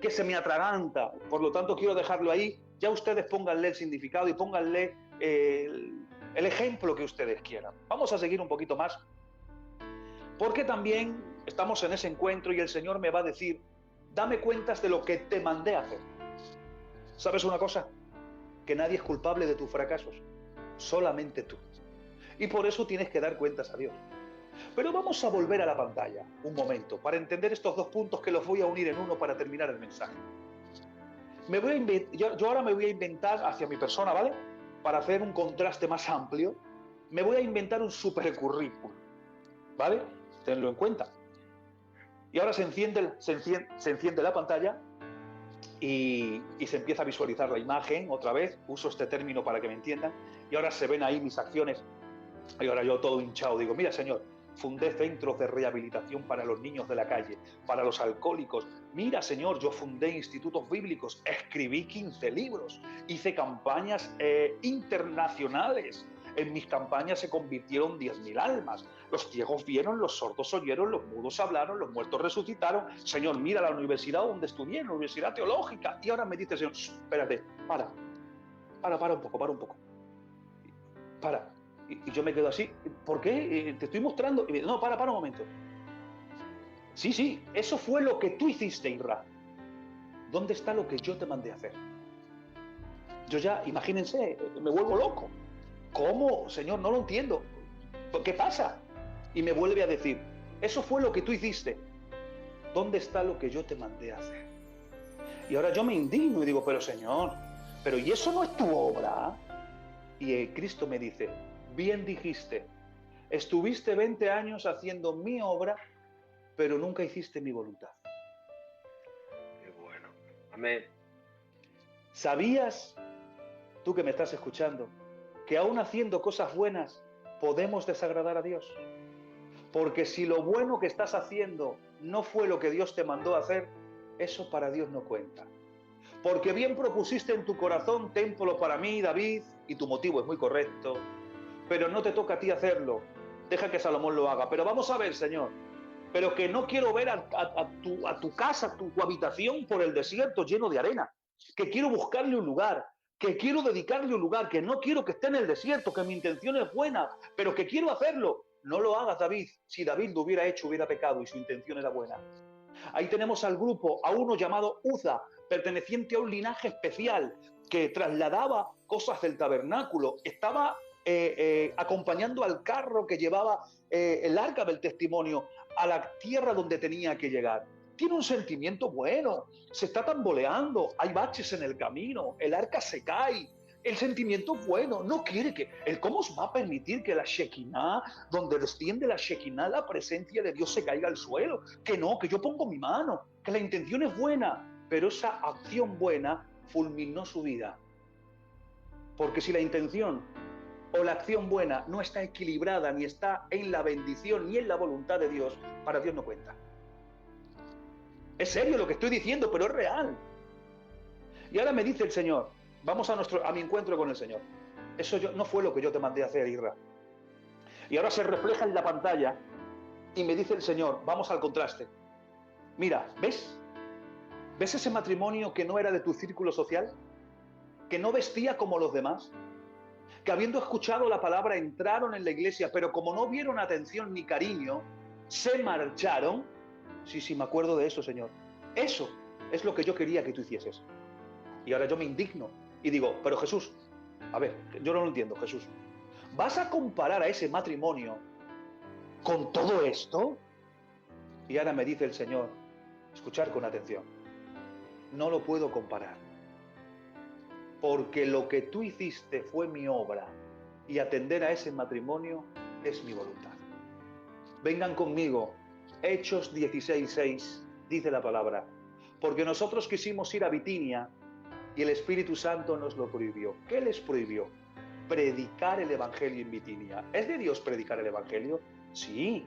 que se me atraganta, por lo tanto quiero dejarlo ahí. Ya ustedes pónganle el significado y pónganle el ejemplo que ustedes quieran. Vamos a seguir un poquito más, porque también estamos en ese encuentro y el Señor me va a decir, dame cuentas de lo que te mandé a hacer. ¿Sabes una cosa? Que nadie es culpable de tus fracasos, solamente tú. Y por eso tienes que dar cuentas a Dios. Pero vamos a volver a la pantalla un momento para entender estos dos puntos que los voy a unir en uno para terminar el mensaje. Yo ahora me voy a inventar hacia mi persona, ¿vale? Para hacer un contraste más amplio, me voy a inventar un supercurrículum, ¿vale? Tenlo en cuenta. Y ahora se enciende la pantalla y se empieza a visualizar la imagen otra vez. Uso este término para que me entiendan. Y ahora se ven ahí mis acciones. Y ahora yo todo hinchado digo, mira Señor, fundé centros de rehabilitación para los niños de la calle, para los alcohólicos. Mira Señor, yo fundé institutos bíblicos, escribí 15 libros, hice campañas internacionales. En mis campañas se convirtieron 10.000 almas. Los ciegos vieron, los sordos oyeron, los mudos hablaron, los muertos resucitaron. Señor, mira la universidad donde estudié, la universidad teológica. Y ahora me dice, Señor, espérate, para un poco. Para. Y yo me quedo así. ¿Por qué? Te estoy mostrando. No, para un momento. Sí, eso fue lo que tú hiciste, Isra. ¿Dónde está lo que yo te mandé a hacer? Yo ya, imagínense, me vuelvo loco. ¿Cómo, Señor? No lo entiendo. ¿Qué pasa? Y me vuelve a decir, eso fue lo que tú hiciste. ¿Dónde está lo que yo te mandé a hacer? Y ahora yo me indigno y digo, pero Señor, pero ¿y eso no es tu obra? Y Cristo me dice, bien dijiste, estuviste 20 años haciendo mi obra, pero nunca hiciste mi voluntad. Qué bueno. Amén. ¿Sabías, tú que me estás escuchando, que aún haciendo cosas buenas podemos desagradar a Dios. Porque si lo bueno que estás haciendo no fue lo que Dios te mandó a hacer, eso para Dios no cuenta. Porque bien propusiste en tu corazón templo para mí, David, y tu motivo es muy correcto, pero no te toca a ti hacerlo. Deja que Salomón lo haga. Pero vamos a ver, Señor, pero que no quiero ver a tu casa, tu habitación por el desierto lleno de arena, que quiero buscarle un lugar, que quiero dedicarle un lugar, que no quiero que esté en el desierto, que mi intención es buena, pero que quiero hacerlo. No lo hagas, David. Si David lo hubiera hecho, hubiera pecado y su intención era buena. Ahí tenemos al grupo, a uno llamado Uza, perteneciente a un linaje especial, que trasladaba cosas del tabernáculo, estaba acompañando al carro que llevaba el arca del testimonio a la tierra donde tenía que llegar. Tiene un sentimiento bueno, se está tamboleando, hay baches en el camino, el arca se cae. El sentimiento bueno, no quiere que... ¿Cómo os va a permitir que la Shekinah, donde desciende la Shekinah, la presencia de Dios, se caiga al suelo? Que no, que yo pongo mi mano, que la intención es buena, pero esa acción buena fulminó su vida. Porque si la intención o la acción buena no está equilibrada, ni está en la bendición, ni en la voluntad de Dios, para Dios no cuenta. Es serio lo que estoy diciendo, pero es real. Y ahora me dice el Señor, vamos a mi encuentro con el Señor. Eso no fue lo que yo te mandé a hacer, Isra. Y ahora se refleja en la pantalla y me dice el Señor, vamos al contraste. Mira, ¿ves? ¿Ves ese matrimonio que no era de tu círculo social? Que no vestía como los demás. Que habiendo escuchado la palabra entraron en la iglesia, pero como no vieron atención ni cariño, se marcharon. Sí, me acuerdo de eso, Señor. Eso es lo que yo quería que tú hicieses. Y ahora yo me indigno y digo, pero Jesús, a ver, yo no lo entiendo, Jesús. ¿Vas a comparar a ese matrimonio con todo esto? Y ahora me dice el Señor, escuchar con atención, no lo puedo comparar. Porque lo que tú hiciste fue mi obra y atender a ese matrimonio es mi voluntad. Vengan conmigo, Hechos 16:6, dice la palabra, porque nosotros quisimos ir a Bitinia y el Espíritu Santo nos lo prohibió. ¿Qué les prohibió? Predicar el Evangelio en Bitinia. ¿Es de Dios predicar el Evangelio? Sí.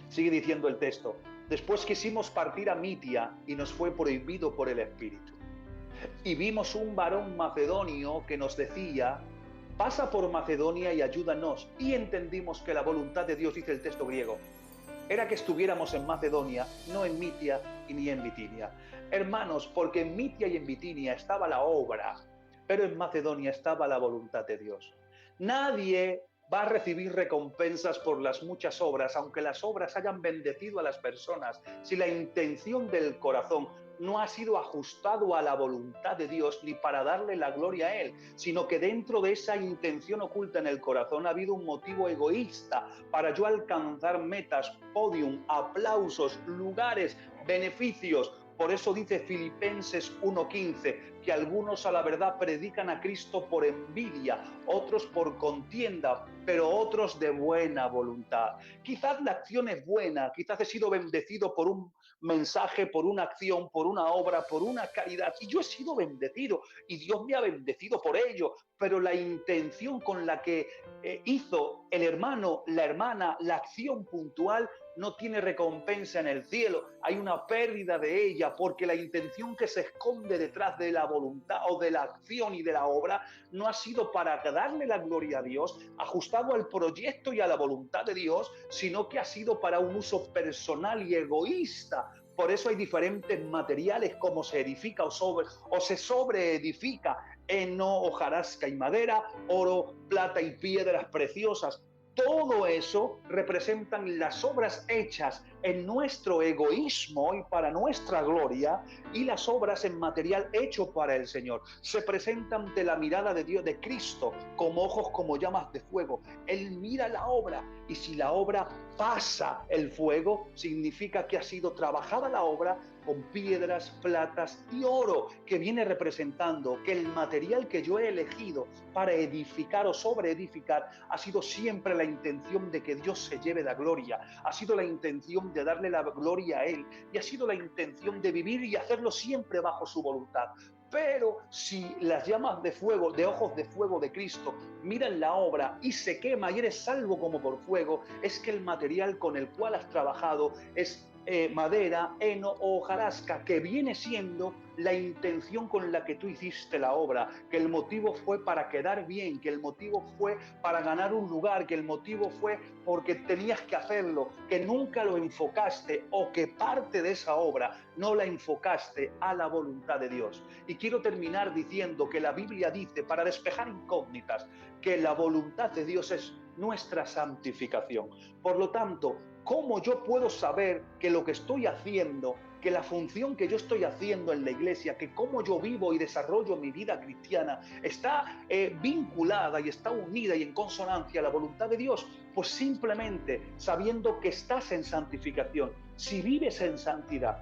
Sigue diciendo el texto, después quisimos partir a Mitia y nos fue prohibido por el Espíritu. Y vimos un varón macedonio que nos decía, pasa por Macedonia y ayúdanos. Y entendimos que la voluntad de Dios, dice el texto griego, era que estuviéramos en Macedonia, no en Mitia y ni en Bitinia. Hermanos, porque en Mitia y en Bitinia estaba la obra, pero en Macedonia estaba la voluntad de Dios. Nadie va a recibir recompensas por las muchas obras, aunque las obras hayan bendecido a las personas, si la intención del corazón no ha sido ajustado a la voluntad de Dios ni para darle la gloria a Él, sino que dentro de esa intención oculta en el corazón ha habido un motivo egoísta para yo alcanzar metas, podium, aplausos, lugares, beneficios. Por eso dice Filipenses 1:15, que algunos a la verdad predican a Cristo por envidia, otros por contienda, pero otros de buena voluntad. Quizás la acción es buena, quizás he sido bendecido por un mensaje, por una acción, por una obra, por una caridad, y yo he sido bendecido, y Dios me ha bendecido por ello, pero la intención con la que hizo el hermano, la hermana, la acción puntual, no tiene recompensa en el cielo, hay una pérdida de ella, porque la intención que se esconde detrás de la voluntad o de la acción y de la obra no ha sido para darle la gloria a Dios, ajustado al proyecto y a la voluntad de Dios, sino que ha sido para un uso personal y egoísta. Por eso hay diferentes materiales, como se edifica o se sobreedifica: heno, hojarasca y madera, oro, plata y piedras preciosas. Todo eso representan las obras hechas en nuestro egoísmo y para nuestra gloria, y las obras en material hecho para el Señor. Se presentan ante la mirada de Dios, de Cristo, como ojos como llamas de fuego. Él mira la obra, y si la obra pasa el fuego, significa que ha sido trabajada la obra con piedras, platas y oro, que viene representando que el material que yo he elegido para edificar o sobreedificar ha sido siempre la intención de que Dios se lleve la gloria, ha sido la intención de darle la gloria a Él, y ha sido la intención de vivir y hacerlo siempre bajo su voluntad. Pero si las llamas de fuego, de ojos de fuego de Cristo, miran la obra y se quema y eres salvo como por fuego, es que el material con el cual has trabajado es madera, heno o hojarasca, que viene siendo la intención con la que tú hiciste la obra, que el motivo fue para quedar bien, que el motivo fue para ganar un lugar, que el motivo fue porque tenías que hacerlo, que nunca lo enfocaste o que parte de esa obra no la enfocaste a la voluntad de Dios. Y quiero terminar diciendo que la Biblia dice, para despejar incógnitas, que la voluntad de Dios es nuestra santificación. Por lo tanto, ¿cómo yo puedo saber que lo que estoy haciendo, que la función que yo estoy haciendo en la iglesia, que cómo yo vivo y desarrollo mi vida cristiana está vinculada y está unida y en consonancia a la voluntad de Dios? Pues simplemente sabiendo que estás en santificación. Si vives en santidad,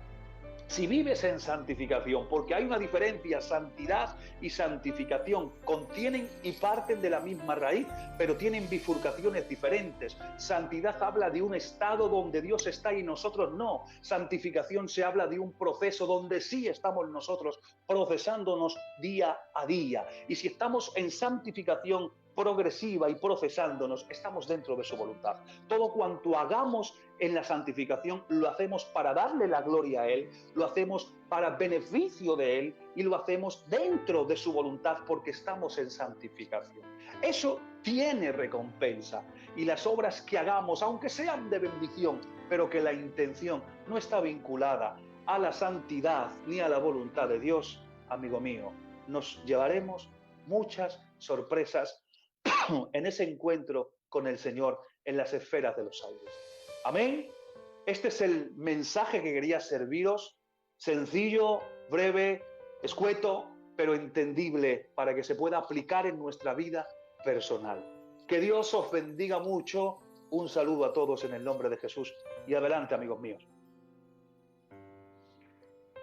si vives en santificación, porque hay una diferencia, santidad y santificación contienen y parten de la misma raíz, pero tienen bifurcaciones diferentes. Santidad habla de un estado donde Dios está y nosotros no. Santificación se habla de un proceso donde sí estamos nosotros procesándonos día a día. Y si estamos en santificación progresiva y procesándonos, estamos dentro de su voluntad. Todo cuanto hagamos en la santificación lo hacemos para darle la gloria a Él, lo hacemos para beneficio de Él y lo hacemos dentro de su voluntad porque estamos en santificación. Eso tiene recompensa y las obras que hagamos, aunque sean de bendición, pero que la intención no está vinculada a la santidad ni a la voluntad de Dios, amigo mío, nos llevaremos muchas sorpresas en ese encuentro con el Señor en las esferas de los aires. Amén. Este es el mensaje que quería serviros, sencillo, breve, escueto, pero entendible para que se pueda aplicar en nuestra vida personal. Que Dios os bendiga mucho. Un saludo a todos en el nombre de Jesús y adelante, amigos míos.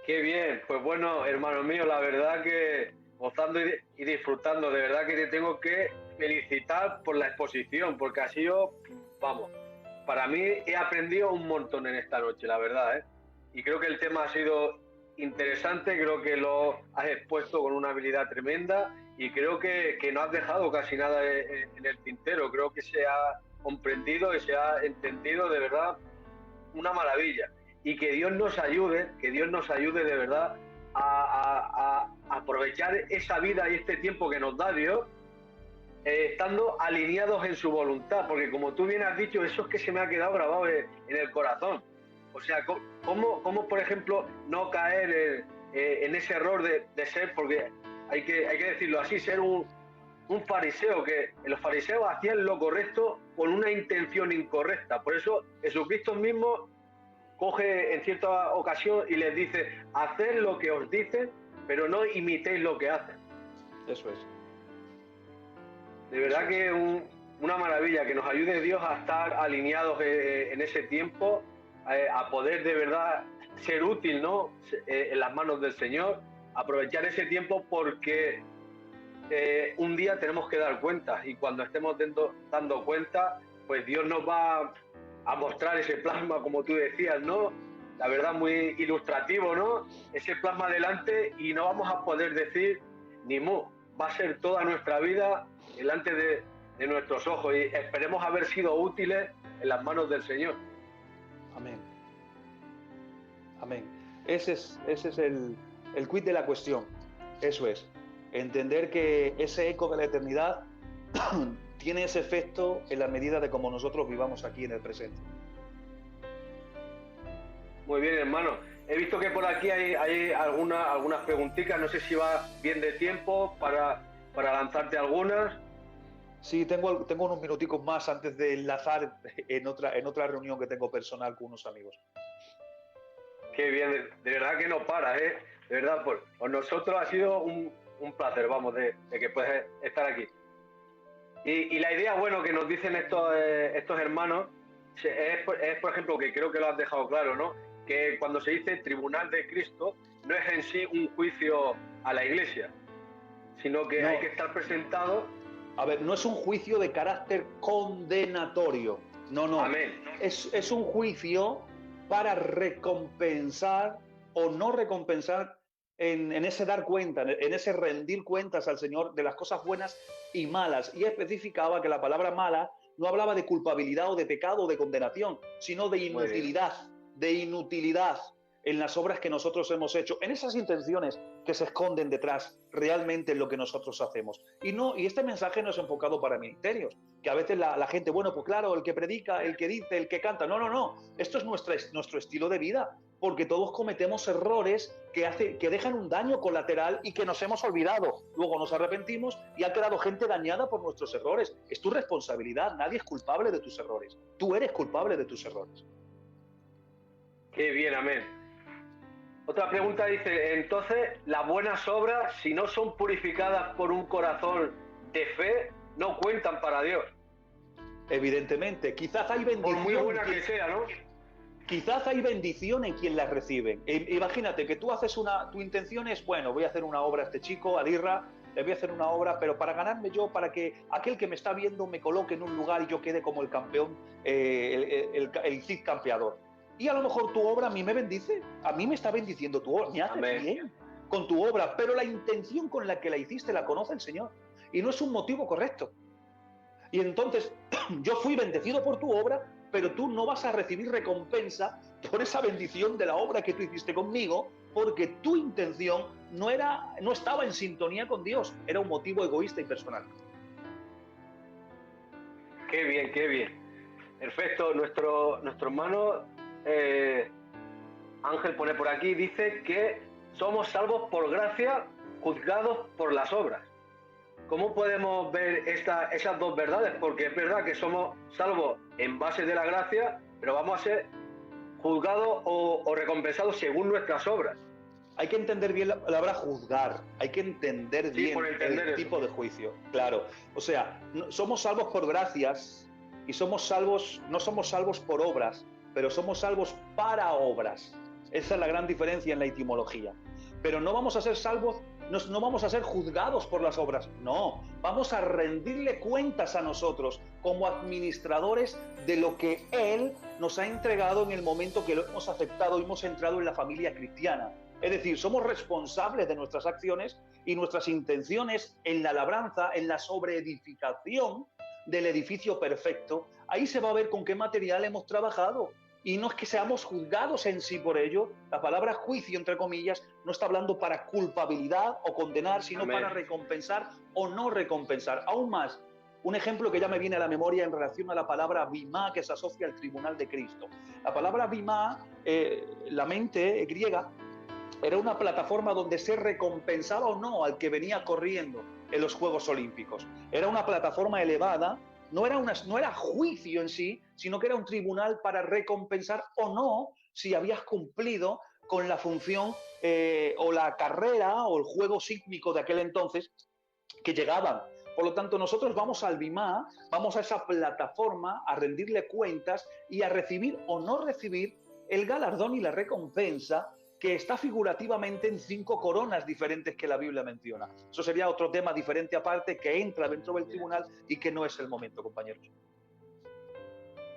Qué bien, pues bueno, hermano mío, la verdad que gozando y disfrutando, de verdad que te tengo que felicitar por la exposición, porque ha sido, vamos, para mí he aprendido un montón en esta noche, la verdad, ¿eh? Y creo que el tema ha sido interesante, creo que lo has expuesto con una habilidad tremenda y creo que no has dejado casi nada en el tintero, creo que se ha comprendido y se ha entendido de verdad una maravilla. Y que Dios nos ayude de verdad a aprovechar esa vida y este tiempo que nos da Dios, estando alineados en su voluntad, porque como tú bien has dicho, eso es que se me ha quedado grabado en el corazón. O sea, ¿cómo por ejemplo, no caer en ese error de ser, porque hay que decirlo así, ser un fariseo, que los fariseos hacían lo correcto con una intención incorrecta. Por eso Jesucristo mismo coge en cierta ocasión y les dice, haced lo que os dicen, pero no imitéis lo que hacen. Eso es. De verdad que una maravilla, que nos ayude Dios a estar alineados en ese tiempo, a poder de verdad ser útil, ¿no? En las manos del Señor, aprovechar ese tiempo porque un día tenemos que dar cuentas y cuando estemos dando cuenta, pues Dios nos va a mostrar ese plasma, como tú decías, ¿no? La verdad, muy ilustrativo, ¿no? Ese plasma delante y no vamos a poder decir ni mu. Va a ser toda nuestra vida delante de nuestros ojos y esperemos haber sido útiles en las manos del Señor. Amén. Amén. Ese es el quid de la cuestión. Eso es. Entender que ese eco de la eternidad tiene ese efecto en la medida de cómo nosotros vivamos aquí en el presente. Muy bien, hermano. He visto que por aquí hay algunas preguntitas. No sé si va bien de tiempo para lanzarte algunas. Sí, tengo unos minuticos más antes de enlazar en otra reunión que tengo personal con unos amigos. Qué bien, de verdad que no paras, ¿eh? De verdad, por nosotros ha sido un placer, vamos, de que puedas estar aquí. Y la idea, bueno, que nos dicen estos hermanos es, por ejemplo, que creo que lo has dejado claro, ¿no? Que cuando se dice tribunal de Cristo, no es en sí un juicio a la Iglesia, sino que hay que estar presentado. A ver, no es un juicio de carácter condenatorio. No. Amén. Es un juicio para recompensar o no recompensar en ese dar cuenta, en ese rendir cuentas al Señor de las cosas buenas y malas. Y especificaba que la palabra mala no hablaba de culpabilidad o de pecado o de condenación, sino de inutilidad en las obras que nosotros hemos hecho, en esas intenciones que se esconden detrás realmente en lo que nosotros hacemos. Y este mensaje no es enfocado para ministerios, que a veces la gente, bueno, pues claro, el que predica, el que dice, el que canta, no, esto es nuestro estilo de vida, porque todos cometemos errores que dejan un daño colateral y que nos hemos olvidado. Luego nos arrepentimos y ha quedado gente dañada por nuestros errores. Es tu responsabilidad, nadie es culpable de tus errores. Tú eres culpable de tus errores. Qué bien, amén. Otra pregunta dice, entonces, las buenas obras, si no son purificadas por un corazón de fe, no cuentan para Dios. Evidentemente, quizás hay bendición. Por muy buena que sea, ¿no? Quizás hay bendición en quien las reciben. Imagínate que tú haces tu intención es, bueno, voy a hacer una obra a este chico, a Dirra, le voy a hacer una obra, pero para ganarme yo, para que aquel que me está viendo me coloque en un lugar y yo quede como el campeón, el Cid campeador. Y a lo mejor tu obra a mí me bendice, a mí me está bendiciendo tu obra, me hace bien con tu obra, pero la intención con la que la hiciste la conoce el Señor y no es un motivo correcto. Y entonces yo fui bendecido por tu obra, pero tú no vas a recibir recompensa por esa bendición de la obra que tú hiciste conmigo, porque tu intención no estaba en sintonía con Dios, era un motivo egoísta y personal. Qué bien, qué bien. Perfecto, nuestro hermano Ángel pone por aquí, dice que somos salvos por gracia, juzgados por las obras. ¿Cómo podemos ver esas dos verdades? Porque es verdad que somos salvos en base de la gracia, pero vamos a ser juzgados o recompensados según nuestras obras. Hay que entender bien la palabra juzgar, hay que entender bien el tipo de juicio, claro. O sea, somos salvos por gracias y no somos salvos por obras, pero somos salvos para obras. Esa es la gran diferencia en la etimología. Pero no vamos a ser salvos, no vamos a ser juzgados por las obras, no. Vamos a rendirle cuentas a nosotros como administradores de lo que Él nos ha entregado en el momento que lo hemos aceptado y hemos entrado en la familia cristiana. Es decir, somos responsables de nuestras acciones y nuestras intenciones en la labranza, en la sobreedificación del edificio perfecto. Ahí se va a ver con qué material hemos trabajado. Y no es que seamos juzgados en sí por ello. La palabra juicio, entre comillas, no está hablando para culpabilidad o condenar, sino Amén. Para recompensar o no recompensar. Aún más, un ejemplo que ya me viene a la memoria en relación a la palabra bimá, que se asocia al tribunal de Cristo. La palabra bimá, la mente griega, era una plataforma donde se recompensaba o no al que venía corriendo en los Juegos Olímpicos. Era una plataforma elevada. No era juicio en sí, sino que era un tribunal para recompensar o no si habías cumplido con la función o la carrera o el juego sísmico de aquel entonces que llegaban. Por lo tanto, nosotros vamos al bimá, vamos a esa plataforma a rendirle cuentas y a recibir o no recibir el galardón y la recompensa que está figurativamente en 5 coronas diferentes que la Biblia menciona. Eso sería otro tema diferente aparte que entra dentro del tribunal y que no es el momento, compañeros.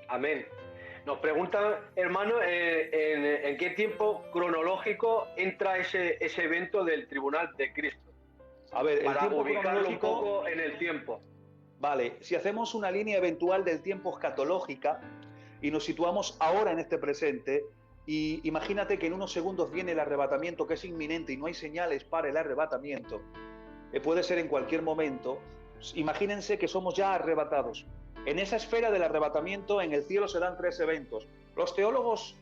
Amén. Nos preguntan, hermano, ¿en qué tiempo cronológico entra ese evento del tribunal de Cristo? A ver, para ubicarlo un poco en el tiempo. Vale, si hacemos una línea eventual del tiempo escatológica y nos situamos ahora en este presente, y imagínate que en unos segundos viene el arrebatamiento, que es inminente y no hay señales para el arrebatamiento. Puede ser en cualquier momento. Imagínense que somos ya arrebatados. En esa esfera del arrebatamiento en el cielo se dan 3 eventos. Los teólogos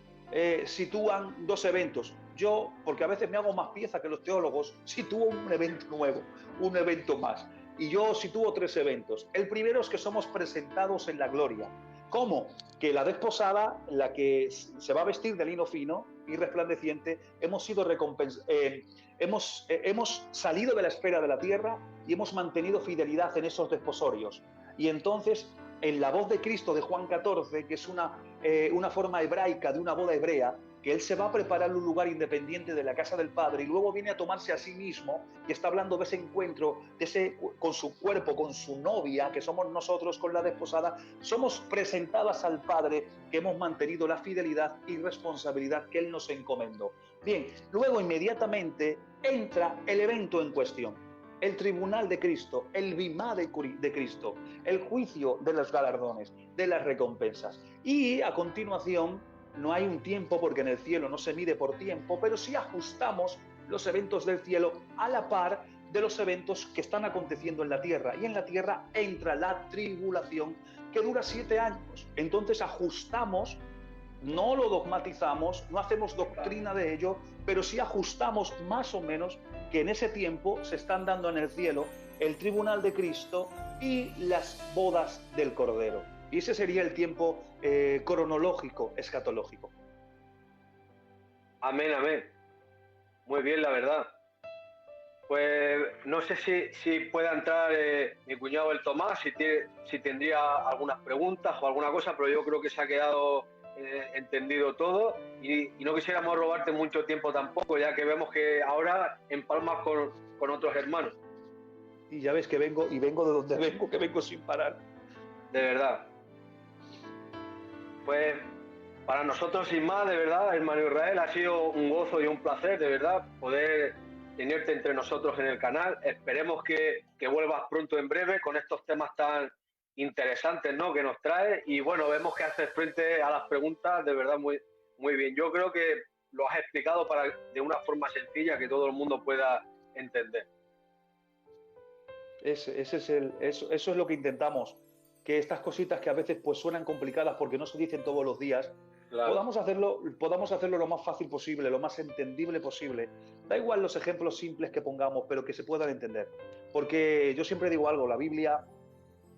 sitúan 2 eventos. Yo, porque a veces me hago más pieza que los teólogos, sitúo un evento nuevo, un evento más. Y yo sitúo 3 eventos. El primero es que somos presentados en la gloria. ¿Cómo? Que la desposada, la que se va a vestir de lino fino y resplandeciente, hemos sido hemos salido de la esfera de la tierra y hemos mantenido fidelidad en esos desposorios. Y entonces, en la voz de Cristo de Juan 14, que es una forma hebraica de una boda hebrea, que Él se va a preparar un lugar independiente de la casa del Padre y luego viene a tomarse a sí mismo y está hablando de ese encuentro, con su cuerpo, con su novia, que somos nosotros con la desposada. Somos presentadas al Padre que hemos mantenido la fidelidad y responsabilidad que Él nos encomendó. Bien, luego inmediatamente entra el evento en cuestión. El tribunal de Cristo, el bimá de Cristo, el juicio de los galardones, de las recompensas. Y a continuación, no hay un tiempo porque en el cielo no se mide por tiempo, pero sí ajustamos los eventos del cielo a la par de los eventos que están aconteciendo en la tierra. Y en la tierra entra la tribulación que dura 7 años. Entonces ajustamos, no lo dogmatizamos, no hacemos doctrina de ello, pero sí ajustamos más o menos que en ese tiempo se están dando en el cielo el tribunal de Cristo y las bodas del Cordero. Y ese sería el tiempo cronológico, escatológico. Amén, amén. Muy bien, la verdad. Pues no sé si pueda entrar mi cuñado el Tomás, si tendría algunas preguntas o alguna cosa, pero yo creo que se ha quedado entendido todo y no quisiéramos robarte mucho tiempo tampoco, ya que vemos que ahora empalmas con otros hermanos. Y ya ves que vengo de donde vengo, que vengo sin parar. De verdad. Pues para nosotros, sin más, de verdad, hermano Israel, ha sido un gozo y un placer, de verdad, poder tenerte entre nosotros en el canal. Esperemos que vuelvas pronto en breve con estos temas tan interesantes, ¿no?, que nos trae. Y bueno, vemos que haces frente a las preguntas de verdad muy, muy bien. Yo creo que lo has explicado de una forma sencilla que todo el mundo pueda entender. Eso es lo que intentamos, que estas cositas que a veces pues suenan complicadas porque no se dicen todos los días, Claro. podamos hacerlo lo más fácil posible, lo más entendible posible. Da igual los ejemplos simples que pongamos, pero que se puedan entender. Porque yo siempre digo algo, la Biblia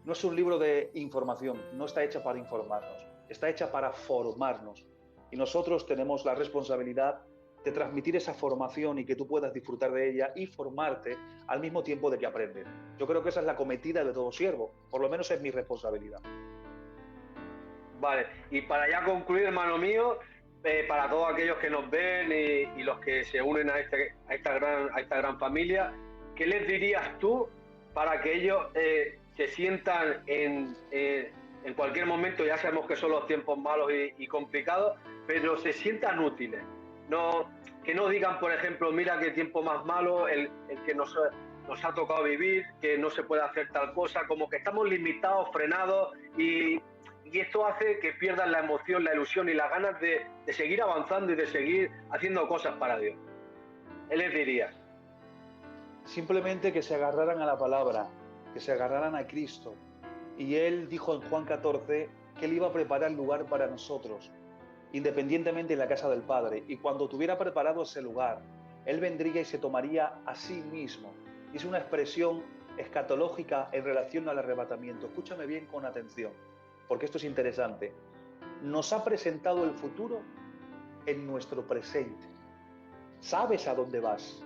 no es un libro de información, no está hecha para informarnos, está hecha para formarnos. Y nosotros tenemos la responsabilidad de transmitir esa formación y que tú puedas disfrutar de ella y formarte al mismo tiempo de que aprendes. Yo creo que esa es la cometida de todo siervo, por lo menos es mi responsabilidad. Vale, y para ya concluir, hermano mío, para todos aquellos que nos ven y los que se unen a esta gran familia, ¿qué les dirías tú para que ellos se sientan en cualquier momento? Ya sabemos que son los tiempos malos y complicados, pero se sientan útiles. Que no digan, por ejemplo, mira qué tiempo más malo el que nos ha tocado vivir, que no se puede hacer tal cosa, como que estamos limitados, frenados y esto hace que pierdan la emoción, la ilusión y las ganas de seguir avanzando y de seguir haciendo cosas para Dios. ¿Qué les dirías? Simplemente que se agarraran a la palabra, que se agarraran a Cristo. Y Él dijo en Juan 14 que Él iba a preparar lugar para nosotros, independientemente en la casa del Padre. Y cuando tuviera preparado ese lugar, Él vendría y se tomaría a sí mismo. Y es una expresión escatológica en relación al arrebatamiento. Escúchame bien con atención, porque esto es interesante. Nos ha presentado el futuro en nuestro presente. Sabes a dónde vas.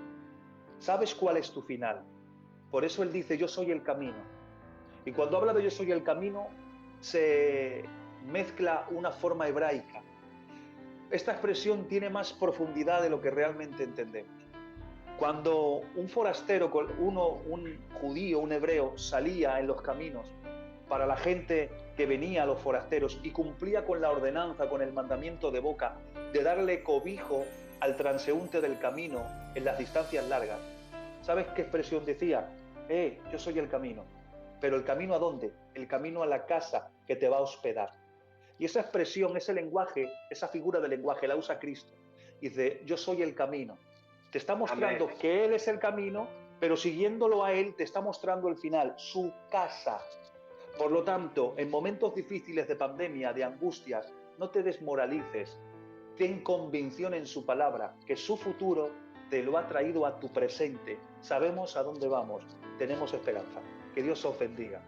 Sabes cuál es tu final. Por eso Él dice, yo soy el camino. Y cuando habla de yo soy el camino, se mezcla una forma hebraica. Esta expresión tiene más profundidad de lo que realmente entendemos. Cuando un forastero, un judío, un hebreo, salía en los caminos para la gente que venía, los forasteros, y cumplía con la ordenanza, con el mandamiento de boca, de darle cobijo al transeúnte del camino en las distancias largas, ¿sabes qué expresión decía? Yo soy el camino. ¿Pero el camino a dónde? El camino a la casa que te va a hospedar. Y esa expresión, ese lenguaje, esa figura de lenguaje la usa Cristo. Dice, yo soy el camino. Te está mostrando Amén. que Él es el camino, pero siguiéndolo a Él te está mostrando el final, su casa. Por lo tanto, en momentos difíciles de pandemia, de angustias, no te desmoralices. Ten convicción en su palabra, que su futuro te lo ha traído a tu presente. Sabemos a dónde vamos. Tenemos esperanza. Que Dios os bendiga.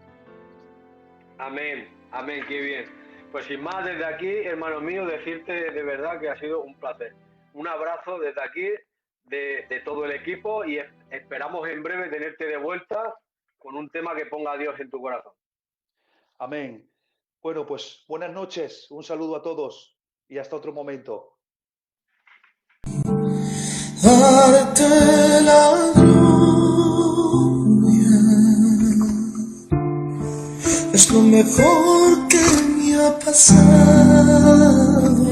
Amén, amén, qué bien. Pues sin más, desde aquí, hermano mío, decirte de verdad que ha sido un placer. Un abrazo desde aquí de todo el equipo y esperamos en breve tenerte de vuelta con un tema que ponga a Dios en tu corazón. Amén. Bueno, pues buenas noches, un saludo a todos y hasta otro momento. darte la gloria. Es lo mejor que me ha pasado.